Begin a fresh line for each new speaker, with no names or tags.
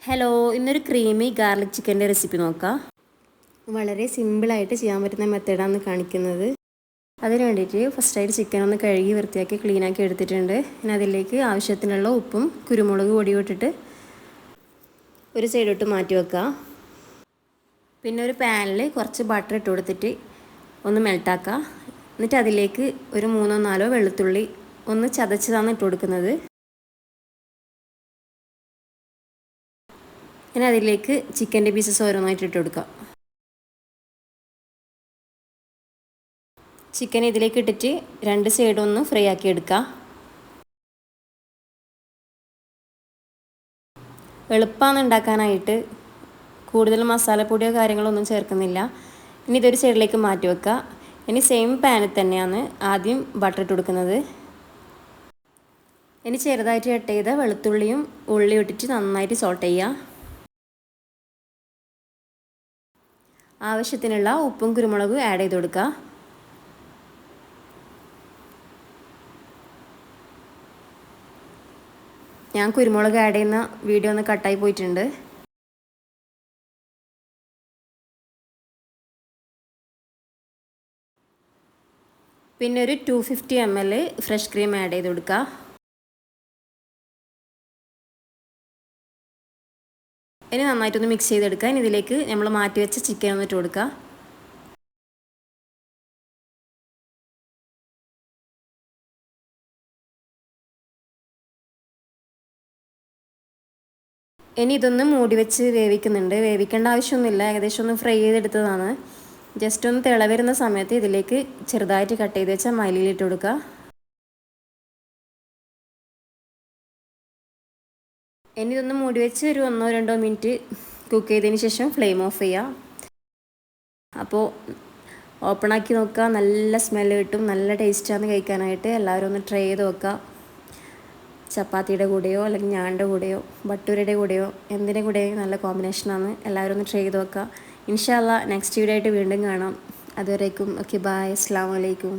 Hello, ഇന്നൊരു creamy garlic ചിക്കൻ്റെ recipe നോക്കാം. വളരെ സിമ്പിളായിട്ട് ചെയ്യാൻ പറ്റുന്ന മെത്തേഡാണ് കാണിക്കുന്നത്. അതിന് വേണ്ടിയിട്ട് ഫസ്റ്റായിട്ട് ചിക്കൻ ഒന്ന് കഴുകി വൃത്തിയാക്കി ക്ലീനാക്കി എടുത്തിട്ടുണ്ട്. പിന്നെ അതിലേക്ക് ആവശ്യത്തിനുള്ള ഉപ്പും കുരുമുളക് പൊടിയും ഇട്ടിട്ട് ഒരു സൈഡോട്ട് മാറ്റി വെക്കുക. പിന്നെ ഒരു പാനിൽ കുറച്ച് ബട്ടർ ഇട്ട് കൊടുത്തിട്ട് ഒന്ന് മെൽട്ടാക്കുക. എന്നിട്ട് അതിലേക്ക് ഒരു 3-4 വെളുത്തുള്ളി ഒന്ന് ചതച്ചതാണ് ഇട്ട് കൊടുക്കുന്നത്. ഇനി അതിലേക്ക് ചിക്കൻ്റെ പീസസ് ഓരോന്നായിട്ട് ഇട്ട് കൊടുക്കാം. ചിക്കൻ ഇതിലേക്ക് ഇട്ടിട്ട് 2 സൈഡും ഒന്ന് ഫ്രൈ ആക്കി എടുക്കുക. എളുപ്പമാണ് ഉണ്ടാക്കാനായിട്ട്. കൂടുതൽ മസാലപ്പൊടിയോ കാര്യങ്ങളോ ഒന്നും ചേർക്കുന്നില്ല. ഇനി ഇതൊരു സൈഡിലേക്ക് മാറ്റി വെക്കുക. ഇനി സെയിം പാനിൽ തന്നെയാണ് ആദ്യം ബട്ടർ ഇട്ട് കൊടുക്കുന്നത്. ഇനി ചെറുതായിട്ട് കട്ട് ചെയ്ത വെളുത്തുള്ളിയും ഉള്ളിയും ഇട്ടിട്ട് നന്നായിട്ട് സോട്ട് ചെയ്യുക. ആവശ്യത്തിനുള്ള ഉപ്പും കുരുമുളകും ആഡ് ചെയ്ത് കൊടുക്കുക. ഞാൻ കുരുമുളക് ആഡ് ചെയ്യുന്ന വീഡിയോ ഒന്ന് കട്ടായി പോയിട്ടുണ്ട്. പിന്നെ ഒരു 250 ml ഫ്രഷ് ക്രീം ആഡ് ചെയ്ത് കൊടുക്കുക. ഇനി നന്നായിട്ടൊന്ന് മിക്സ് ചെയ്തെടുക്കുക. ഇനി ഇതിലേക്ക് നമ്മൾ മാറ്റി വെച്ച ചിക്കൻ ഒന്ന് ഇട്ട് കൊടുക്കുക. ഇനി ഇതൊന്ന് മൂടി വെച്ച് വേവിക്കുന്നുണ്ട്. വേവിക്കേണ്ട ആവശ്യമൊന്നുമില്ല, ഏകദേശം ഒന്ന് ഫ്രൈ ചെയ്തെടുത്തതാണ്. ജസ്റ്റ് ഒന്ന് തിള വരുന്ന സമയത്ത് ഇതിലേക്ക് ചെറുതായിട്ട് കട്ട് ചെയ്ത് വെച്ചാൽ മല്ലിയിലിട്ട് കൊടുക്കുക. ഇനി ഇതൊന്ന് മൂടി വെച്ച് ഒരു 1-2 മിനിറ്റ് കുക്ക് ചെയ്തതിന് ശേഷം ഫ്ലെയിം ഓഫ് ചെയ്യുക. അപ്പോൾ ഓപ്പണാക്കി നോക്കുക, നല്ല സ്മെല്ല് കിട്ടും, നല്ല ടേസ്റ്റാണ് കഴിക്കാനായിട്ട്. എല്ലാവരും ഒന്ന് ട്രൈ ചെയ്ത് നോക്കുക. ചപ്പാത്തിയുടെ കൂടെയോ അല്ലെങ്കിൽ ഞാൻ്റെ കൂടെയോ ഭട്ടൂരയുടെ കൂടെയോ എന്തിൻ്റെ കൂടെയോ നല്ല കോമ്പിനേഷനാണ്. എല്ലാവരും ഒന്ന് ട്രൈ ചെയ്ത് നോക്കുക. ഇൻഷാ അല്ലാഹ് നെക്സ്റ്റ് വീഡിയോ ആയിട്ട് വീണ്ടും കാണാം. അതുവരേക്കും ഓക്കെ, ബൈ, അസ്സലാമു അലൈക്കും.